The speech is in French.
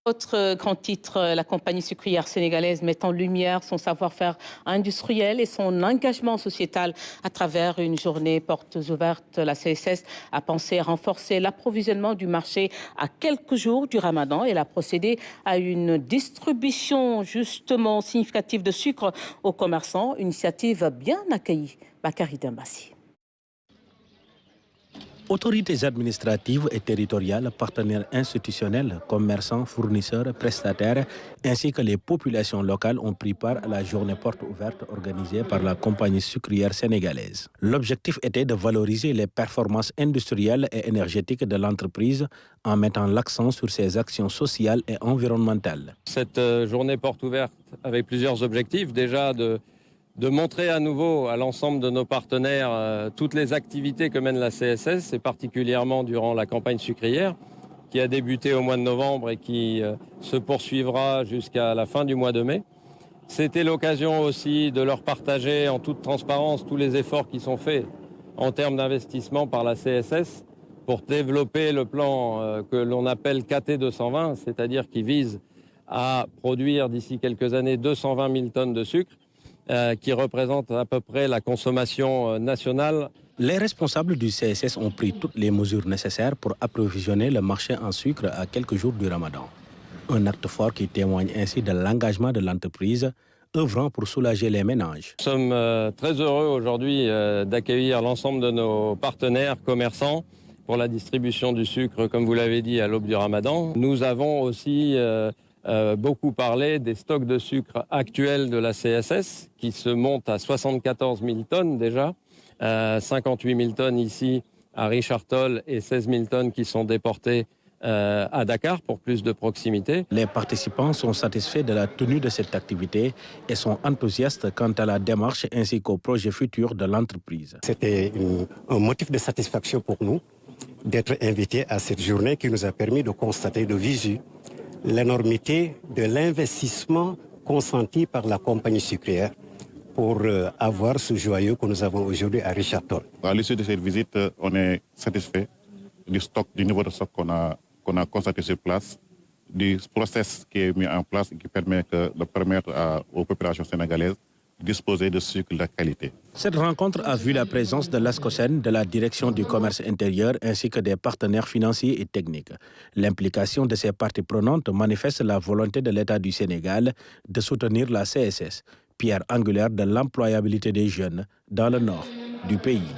Autre grand titre, la compagnie sucrière sénégalaise met en lumière son savoir-faire industriel et son engagement sociétal à travers une journée portes ouvertes. La CSS a pensé renforcer l'approvisionnement du marché à quelques jours du Ramadan. Elle a procédé à une distribution justement significative de sucre aux commerçants. Initiative bien accueillie. Bakary Dembassi. Autorités administratives et territoriales, partenaires institutionnels, commerçants, fournisseurs, prestataires, ainsi que les populations locales ont pris part à la journée porte ouverte organisée par la compagnie sucrière sénégalaise. L'objectif était de valoriser les performances industrielles et énergétiques de l'entreprise en mettant l'accent sur ses actions sociales et environnementales. Cette journée porte ouverte avait plusieurs objectifs. Déjà de montrer à nouveau à l'ensemble de nos partenaires toutes les activités que mène la CSS, et particulièrement durant la campagne sucrière, qui a débuté au mois de novembre et qui se poursuivra jusqu'à la fin du mois de mai. C'était l'occasion aussi de leur partager en toute transparence tous les efforts qui sont faits en termes d'investissement par la CSS pour développer le plan que l'on appelle KT 220, c'est-à-dire qui vise à produire d'ici quelques années 220 000 tonnes de sucre, qui représente à peu près la consommation nationale. Les responsables du CSS ont pris toutes les mesures nécessaires pour approvisionner le marché en sucre à quelques jours du Ramadan. Un acte fort qui témoigne ainsi de l'engagement de l'entreprise, œuvrant pour soulager les ménages. Nous sommes très heureux aujourd'hui d'accueillir l'ensemble de nos partenaires commerçants pour la distribution du sucre, comme vous l'avez dit, à l'aube du Ramadan. Nous avons aussi beaucoup parlé des stocks de sucre actuels de la CSS qui se montent à 74 000 tonnes déjà, 58 000 tonnes ici à Richard-Toll et 16 000 tonnes qui sont déportées à Dakar pour plus de proximité. Les participants sont satisfaits de la tenue de cette activité et sont enthousiastes quant à la démarche ainsi qu'au projet futur de l'entreprise. C'était un motif de satisfaction pour nous d'être invités à cette journée qui nous a permis de constater de visu l'énormité de l'investissement consenti par la compagnie sucrière pour avoir ce joyau que nous avons aujourd'hui à Richard-Toll. À l'issue de cette visite, on est satisfait du niveau de stock qu'on a constaté sur place, du process qui est mis en place et qui permet de permettre aux populations sénégalaises de disposer de sucre de qualité. Cette rencontre a vu la présence de l'ASCOSEN, de la direction du commerce intérieur ainsi que des partenaires financiers et techniques. L'implication de ces parties prenantes manifeste la volonté de l'État du Sénégal de soutenir la CSS, pierre angulaire de l'employabilité des jeunes dans le nord du pays.